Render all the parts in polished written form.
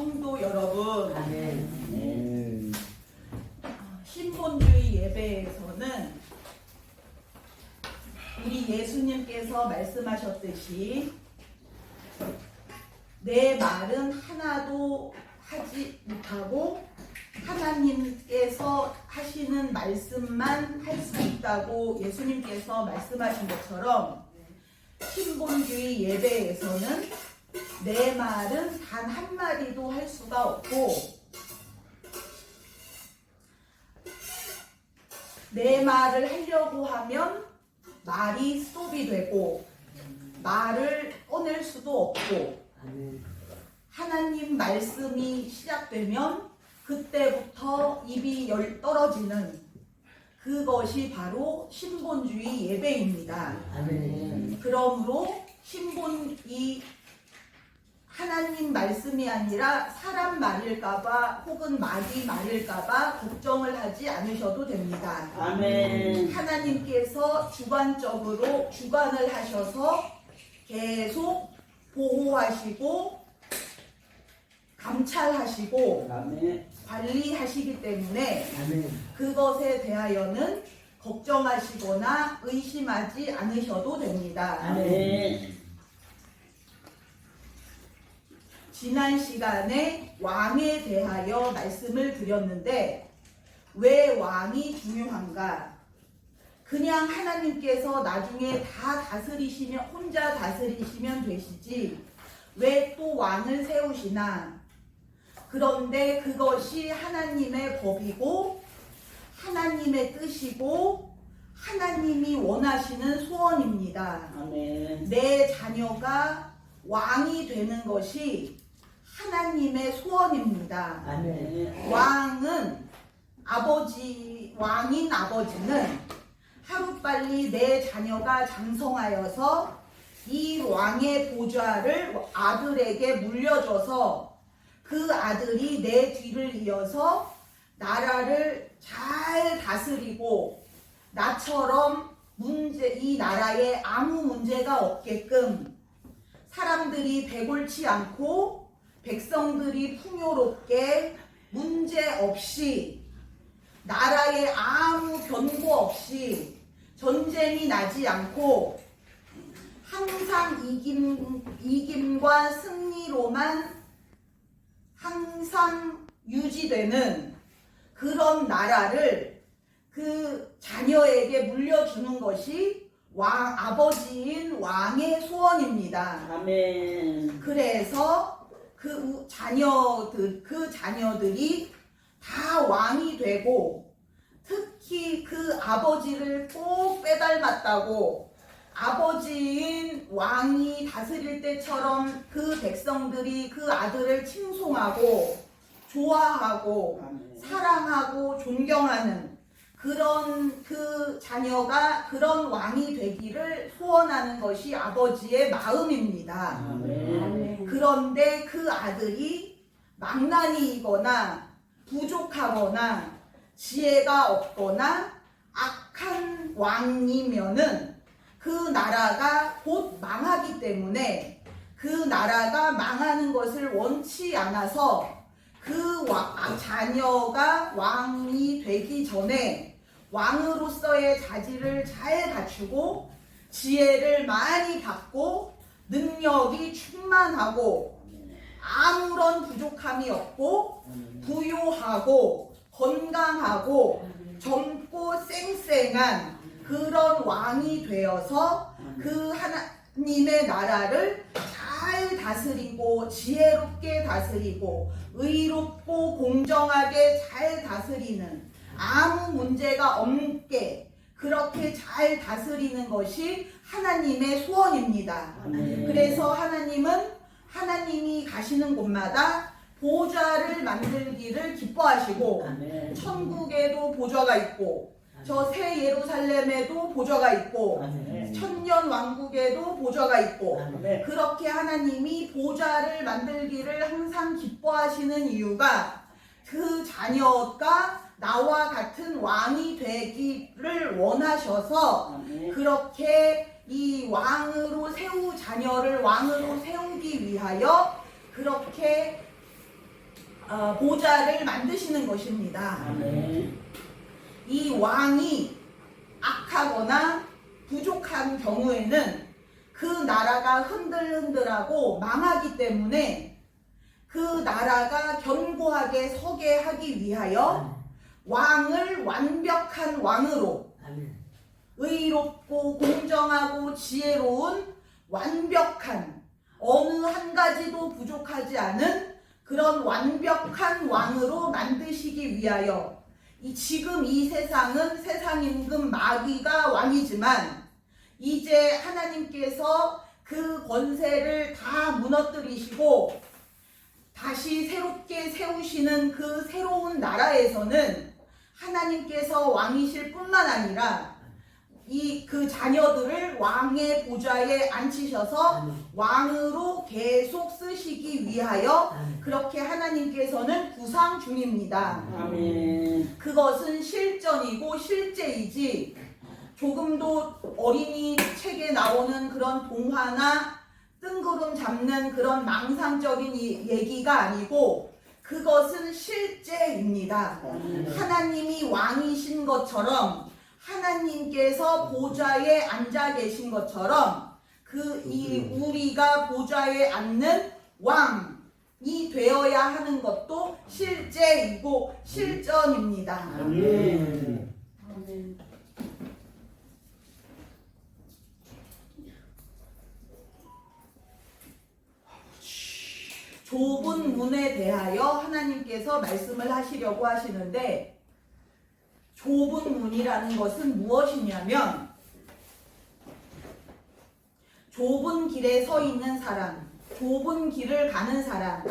성도 여러분, 아멘. 신본주의 예배에서는 우리 예수님께서 말씀하셨듯이 내 말은 하나도 하지 못하고 하나님께서 하시는 말씀만 할 수 있다고 예수님께서 말씀하신 것처럼 신본주의 예배에서는 내 말은 단 한마디도 할 수가 없고 내 말을 하려고 하면 말이 스톱이 되고 말을 꺼낼 수도 없고 하나님 말씀이 시작되면 그때부터 입이 떨어지는 그것이 바로 신본주의 예배입니다. 그러므로 이 하나님 말씀이 아니라 사람 말일까봐 혹은 마귀 말일까봐 걱정을 하지 않으셔도 됩니다. 아멘. 하나님께서 주관적으로 주관을 하셔서 계속 보호하시고 감찰하시고 아멘. 관리하시기 때문에 아멘. 그것에 대하여는 걱정하시거나 의심하지 않으셔도 됩니다. 아멘. 지난 시간에 왕에 대하여 말씀을 드렸는데 왜 왕이 중요한가? 그냥 하나님께서 나중에 다 다스리시면 혼자 다스리시면 되시지 왜 또 왕을 세우시나? 그런데 그것이 하나님의 법이고 하나님의 뜻이고 하나님이 원하시는 소원입니다. 아멘. 내 자녀가 왕이 되는 것이 하나님의 소원입니다. 아멘. 왕인 아버지는 하루빨리 내 자녀가 장성하여서 이 왕의 보좌를 아들에게 물려줘서 그 아들이 내 뒤를 이어서 나라를 잘 다스리고 나처럼 이 나라에 아무 문제가 없게끔 사람들이 배골치 않고 백성들이 풍요롭게 문제 없이 나라에 아무 변고 없이 전쟁이 나지 않고 항상 이김과 승리로만 항상 유지되는 그런 나라를 그 자녀에게 물려주는 것이 아버지인 왕의 소원입니다. 아멘. 그래서 그 자녀들이 다 왕이 되고 특히 그 아버지를 꼭 빼닮았다고 아버지인 왕이 다스릴 때처럼 그 백성들이 그 아들을 칭송하고 좋아하고 사랑하고 존경하는 그런 그 자녀가 그런 왕이 되기를 소원하는 것이 아버지의 마음입니다. 아멘. 그런데 그 아들이 망나니이거나 부족하거나 지혜가 없거나 악한 왕이면은 그 나라가 곧 망하기 때문에 그 나라가 망하는 것을 원치 않아서 그 자녀가 왕이 되기 전에 왕으로서의 자질을 잘 갖추고 지혜를 많이 받고 능력이 충만하고 아무런 부족함이 없고 부유하고 건강하고 젊고 쌩쌩한 그런 왕이 되어서 그 하나님의 나라를 잘 다스리고 지혜롭게 다스리고 의롭고 공정하게 잘 다스리는 아무 문제가 없게 그렇게 잘 다스리는 것이 하나님의 소원입니다. 그래서 하나님이 가시는 곳마다 보좌를 만들기를 기뻐하시고 천국에도 보좌가 있고 저 새 예루살렘에도 보좌가 있고 천년 왕국에도 보좌가 있고 그렇게 하나님이 보좌를 만들기를 항상 기뻐하시는 이유가 그 자녀가 나와 같은 왕이 되기를 원하셔서 그렇게 이 자녀를 왕으로 세우기 위하여 그렇게 보좌를 만드시는 것입니다. 아멘. 이 왕이 악하거나 부족한 경우에는 그 나라가 흔들흔들하고 망하기 때문에 그 나라가 견고하게 서게 하기 위하여 왕을 완벽한 왕으로 아멘. 의롭고 공정하고 지혜로운 완벽한 어느 한 가지도 부족하지 않은 그런 완벽한 왕으로 만드시기 위하여 지금 이 세상은 세상 임금 마귀가 왕이지만 이제 하나님께서 그 권세를 다 무너뜨리시고 다시 새롭게 세우시는 그 새로운 나라에서는 하나님께서 왕이실 뿐만 아니라 그 자녀들을 왕의 보좌에 앉히셔서 왕으로 계속 쓰시기 위하여 그렇게 하나님께서는 구상 중입니다. 아멘. 그것은 실전이고 실제이지 조금도 어린이 책에 나오는 그런 동화나 뜬구름 잡는 그런 망상적인 얘기가 아니고 그것은 실제입니다. 하나님이 왕이신 것처럼 하나님께서 보좌에 앉아 계신 것처럼 우리가 보좌에 앉는 왕이 되어야 하는 것도 실제이고 실전입니다. 아멘. 좁은 문에 대하여 하나님께서 말씀을 하시려고 하시는데 좁은 문이라는 것은 무엇이냐면 좁은 길에 서 있는 사람, 좁은 길을 가는 사람,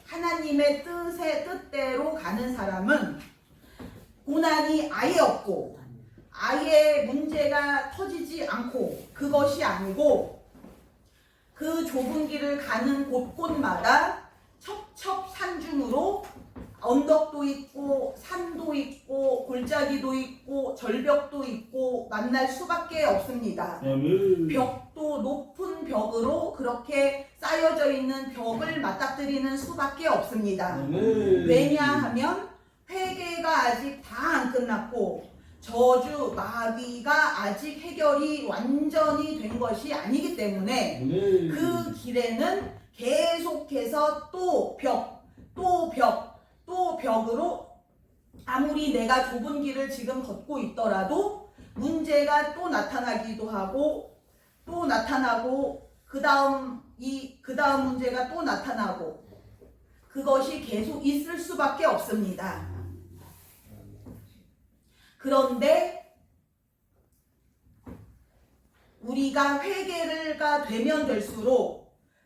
하나님의 뜻대로 가는 사람은 고난이 아예 없고 아예 문제가 터지지 않고 그것이 아니고 그 좁은 길을 가는 곳곳마다 첩첩산중으로 언덕도 있고 산도 있고 골짜기도 있고 절벽도 있고 만날 수밖에 없습니다. 벽도 높은 벽으로 그렇게 쌓여져 있는 벽을 맞닥뜨리는 수밖에 없습니다. 왜냐하면 회개가 아직 다 안 끝났고 저주 마귀가 아직 해결이 완전히 된 것이 아니기 때문에 그 길에는 계속해서 또 벽으로 아무리 내가 좁은 길을 지금 걷고 있더라도 문제가 또 나타나기도 하고 또 나타나고 그 다음 문제가 또 나타나고 그것이 계속 있을 수밖에 없습니다. 그런데 우리가 회개가 되면 될수록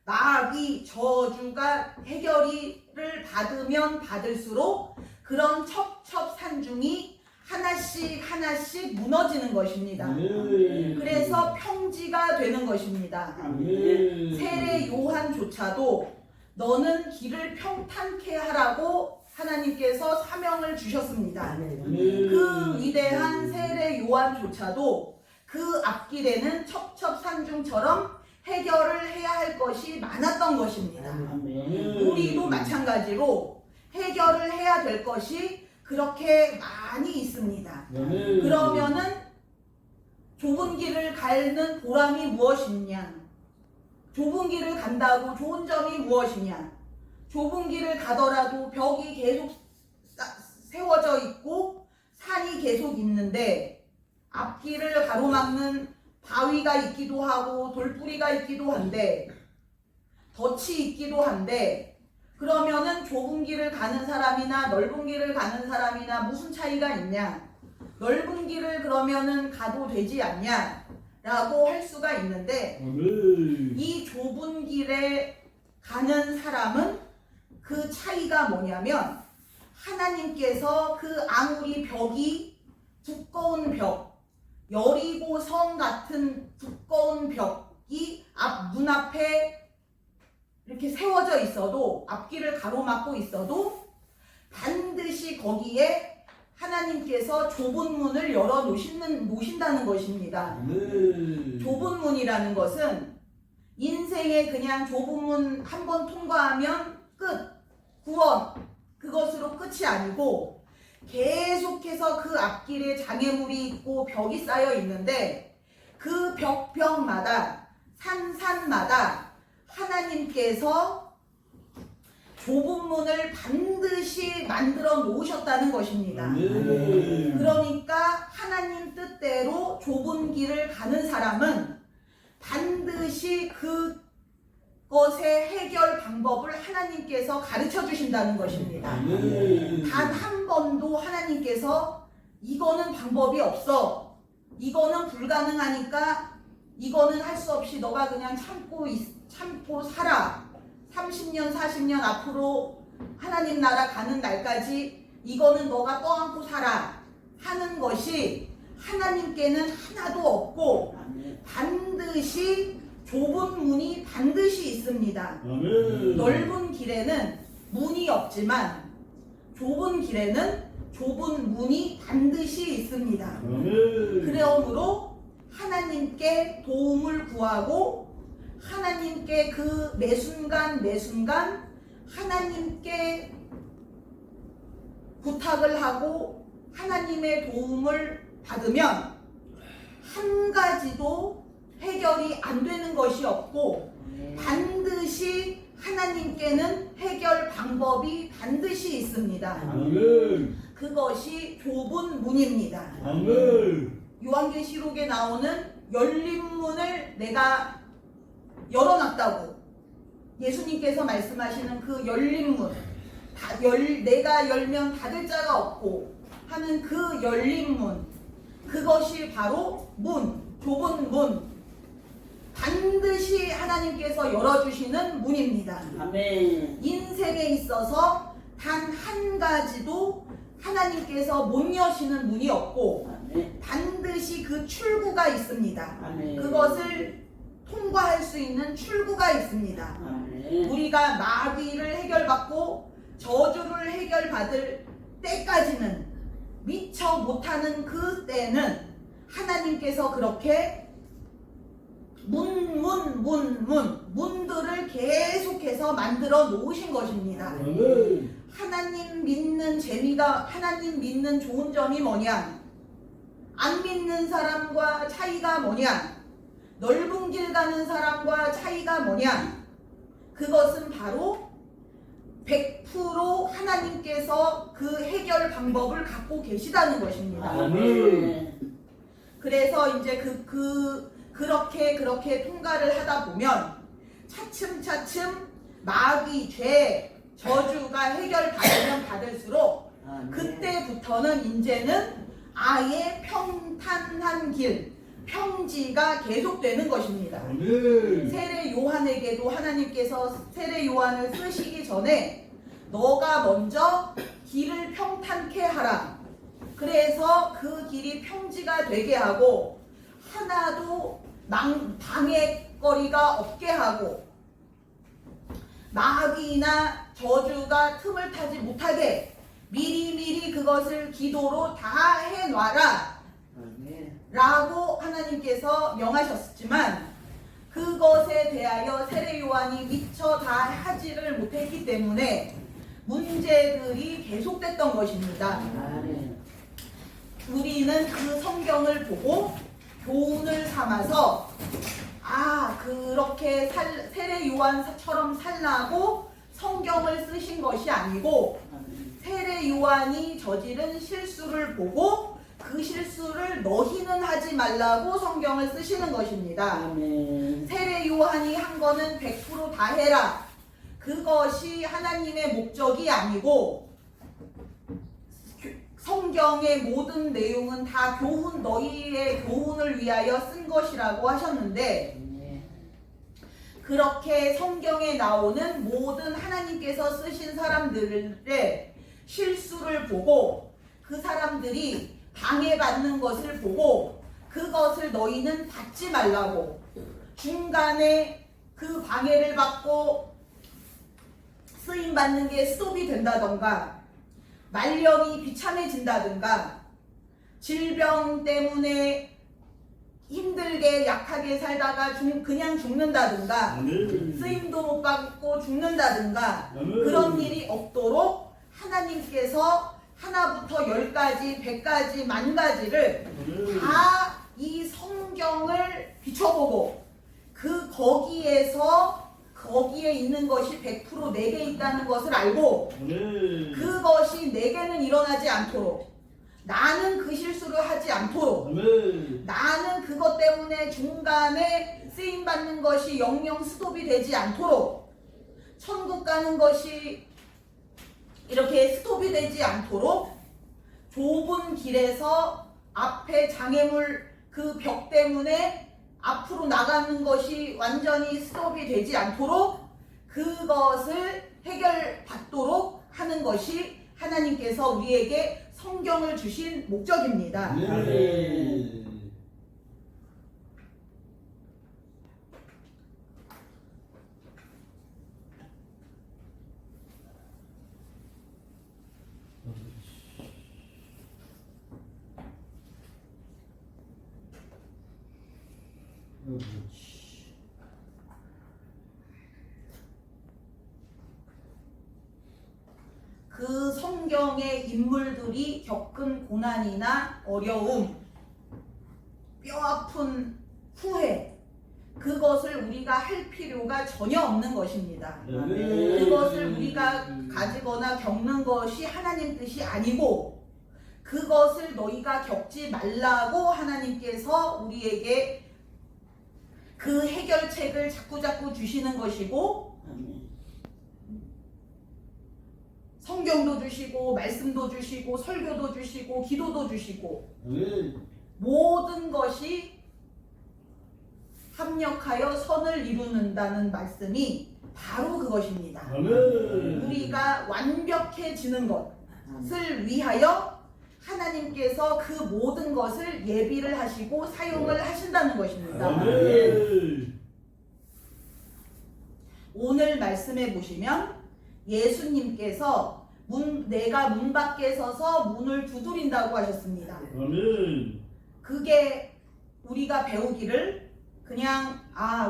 마귀 저주가 해결을 받으면 받을수록 그런 첩첩산중이 하나씩 무너지는 것입니다. 그래서 평지가 되는 것입니다. 세례 요한조차도 너는 길을 평탄케 하라고 하나님께서 사명을 주셨습니다. 그 위대한 세례 요한조차도 그 앞길에는 첩첩산중처럼 해결을 해야 할 것이 많았던 것입니다. 우리도 마찬가지로 해결을 해야 될 것이 그렇게 많이 있습니다. 그러면은 좁은 길을 가는 보람이 무엇이냐? 좁은 길을 간다고 좋은 점이 무엇이냐? 좁은 길을 가더라도 벽이 계속 세워져 있고 산이 계속 있는데 앞길을 가로막는 바위가 있기도 하고 돌뿌리가 있기도 한데 덫이 있기도 한데 그러면은 좁은 길을 가는 사람이나 넓은 길을 가는 사람이나 무슨 차이가 있냐? 넓은 길을 그러면은 가도 되지 않냐? 라고 할 수가 있는데 이 좁은 길에 가는 사람은 그 차이가 뭐냐면 하나님께서 그 아무리 벽이 두꺼운 벽 여리고 성 같은 두꺼운 벽이 문 앞에 이렇게 세워져 있어도 앞길을 가로막고 있어도 반드시 거기에 하나님께서 좁은 문을 열어 놓으신다는 것입니다. 좁은 문이라는 것은 인생에 그냥 좁은 문 한 번 통과하면 끝, 구원 그것으로 끝이 아니고 계속해서 그 앞길에 장애물이 있고 벽이 쌓여 있는데 그 벽마다 산마다 하나님께서 좁은 문을 반드시 만들어 놓으셨다는 것입니다. 그러니까 하나님 뜻대로 좁은 길을 가는 사람은 반드시 그것의 해결 방법을 하나님께서 가르쳐 주신다는 것입니다. 단 한 번도 하나님께서 이거는 방법이 없어, 이거는 불가능하니까 이거는 할 수 없이 너가 그냥 참고 살아, 30년 40년 앞으로 하나님 나라 가는 날까지 이거는 너가 떠안고 살아 하는 것이 하나님께는 하나도 없고 반드시 좁은 문이 반드시 있습니다. 넓은 길에는 문이 없지만 좁은 길에는 좁은 문이 반드시 있습니다. 그러므로 하나님께 도움을 구하고 하나님께 그 매순간 하나님께 부탁을 하고 하나님의 도움을 받으면 한 가지도 해결이 안 되는 것이 없고 반드시 하나님께는 해결 방법이 반드시 있습니다. 그것이 좁은 문입니다. 요한계시록에 나오는 열린 문을 내가 열어놨다고 예수님께서 말씀하시는 그 열린 문, 내가 열면 닫을 자가 없고 하는 그 열린 문, 그것이 바로 좁은 문, 반드시 하나님께서 열어주시는 문입니다. 인생에 있어서 단 한 가지도 하나님께서 못 여시는 문이 없고 반드시 그 출구가 있습니다. 그것을 통과할 수 있는 출구가 있습니다. 우리가 마귀를 해결받고 저주를 해결받을 때까지는 미처 못하는 그 때는 하나님께서 그렇게 문들을 계속해서 만들어 놓으신 것입니다. 하나님 믿는 재미가, 하나님 믿는 좋은 점이 뭐냐? 안 믿는 사람과 차이가 뭐냐? 넓은 길 가는 사람과 차이가 뭐냐? 그것은 바로 100% 하나님께서 그 해결 방법을 갖고 계시다는 것입니다. 그래서 이제 그렇게 통과를 하다 보면 차츰차츰 마귀, 죄, 저주가 해결받으면 받을수록 그때부터는 이제는 아예 평탄한 길, 평지가 계속되는 것입니다. 세례 요한에게도 하나님께서 세례 요한을 쓰시기 전에 너가 먼저 길을 평탄케 하라. 그래서 그 길이 평지가 되게 하고 하나도 방해거리가 없게 하고 마귀나 저주가 틈을 타지 못하게 미리미리 그것을 기도로 다 해놔라 라고 하나님께서 명하셨지만 그것에 대하여 세례 요한이 미처 다 하지를 못했기 때문에 문제들이 계속됐던 것입니다. 우리는 그 성경을 보고 교훈을 삼아서 그렇게 세례 요한처럼 살라고 성경을 쓰신 것이 아니고 세례 요한이 저지른 실수를 보고 그 실수를 너희는 하지 말라고 성경을 쓰시는 것입니다. 세례 요한이 한 거는 100% 다 해라. 그것이 하나님의 목적이 아니고 성경의 모든 내용은 다 너희의 교훈을 위하여 쓴 것이라고 하셨는데 그렇게 성경에 나오는 모든 하나님께서 쓰신 사람들의 실수를 보고 그 사람들이 방해받는 것을 보고 그것을 너희는 받지 말라고 중간에 그 방해를 받고 쓰임받는 게 스톱이 된다던가 말년이 비참해진다든가 질병 때문에 힘들게 약하게 살다가 그냥 죽는다든가 쓰임도 못 받고 죽는다든가 그런 일이 없도록 하나님께서 하나부터 10가지, 100가지, 10,000가지를 다 이 성경을 비춰보고 거기에 있는 것이 100% 내게 있다는 것을 알고 그것이 내게는 일어나지 않도록 나는 그 실수를 하지 않도록 나는 그것 때문에 중간에 쓰임받는 것이 영영 스톱이 되지 않도록 천국 가는 것이 이렇게 스톱이 되지 않도록 좁은 길에서 앞에 장애물 그 벽 때문에 앞으로 나가는 것이 완전히 스톱이 되지 않도록 그것을 해결받도록 하는 것이 하나님께서 우리에게 성경을 주신 목적입니다. 그 성경의 인물들이 겪은 고난이나 어려움, 뼈아픈 후회, 그것을 우리가 할 필요가 전혀 없는 것입니다. 그것을 우리가 가지거나 겪는 것이 하나님 뜻이 아니고 그것을 너희가 겪지 말라고 하나님께서 우리에게 그 해결책을 자꾸자꾸 주시는 것이고 성경도 주시고 말씀도 주시고 설교도 주시고 기도도 주시고 모든 것이 합력하여 선을 이루는다는 말씀이 바로 그것입니다. 우리가 완벽해지는 것을 위하여 하나님께서 그 모든 것을 예비를 하시고 사용을 하신다는 것입니다. 오늘 말씀해 보시면 예수님께서 내가 문 밖에 서서 문을 두드린다고 하셨습니다. 그게 우리가 배우기를 그냥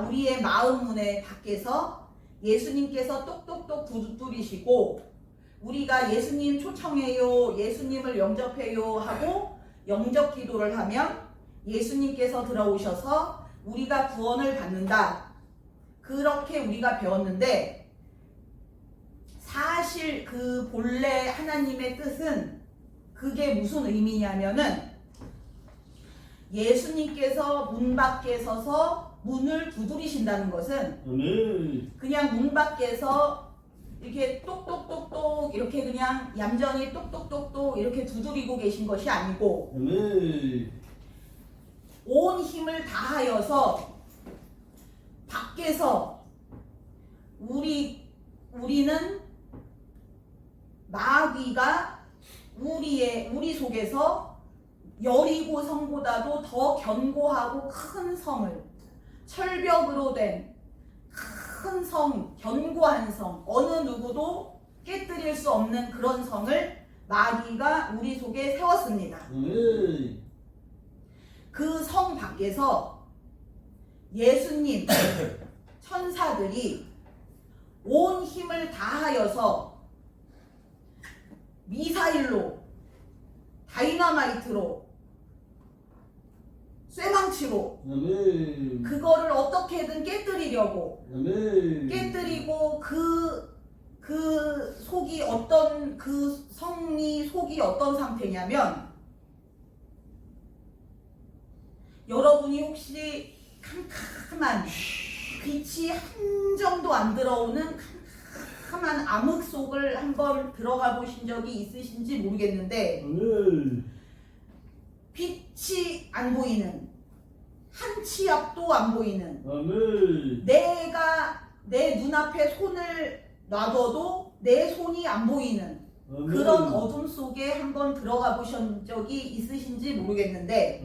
우리의 마음 문에 밖에서 예수님께서 똑똑똑 두드리시고 우리가 예수님 초청해요, 예수님을 영접해요 하고 영접 기도를 하면 예수님께서 들어오셔서 우리가 구원을 받는다. 그렇게 우리가 배웠는데 사실 그 본래 하나님의 뜻은 그게 무슨 의미냐면은 예수님께서 문 밖에 서서 문을 두드리신다는 것은 그냥 문 밖에서 이렇게 똑똑똑똑 이렇게 그냥 얌전히 똑똑똑똑 이렇게 두드리고 계신 것이 아니고 온 힘을 다하여서 밖에서 우리는 마귀가 우리 속에서 여리고 성보다도 더 견고하고 큰 성을 철벽으로 된 큰 성, 견고한 성, 어느 누구도 깨뜨릴 수 없는 그런 성을 마귀가 우리 속에 세웠습니다. 그 성 밖에서 예수님, 천사들이 온 힘을 다하여서 미사일로, 다이너마이트로, 쇠망치로 그거를 어떻게든 깨뜨리려고 깨뜨리고 그 속이 어떤 그 성이 속이 어떤 상태냐면 여러분이 혹시 캄캄한 빛이 한 점도 안 들어오는 캄캄한 암흑 속을 한번 들어가 보신 적이 있으신지 모르겠는데 빛이 안 보이는 한 치 앞도 안 보이는 내가 내 눈앞에 손을 놔둬도 내 손이 안 보이는 그런 어둠 속에 한번 들어가 보신 적이 있으신지 모르겠는데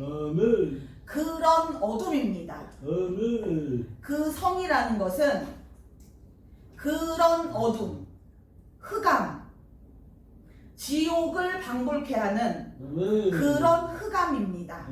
그런 어둠입니다. 그 성이라는 것은 그런 어둠, 흑암, 지옥을 방불케 하는 그런 흑암입니다.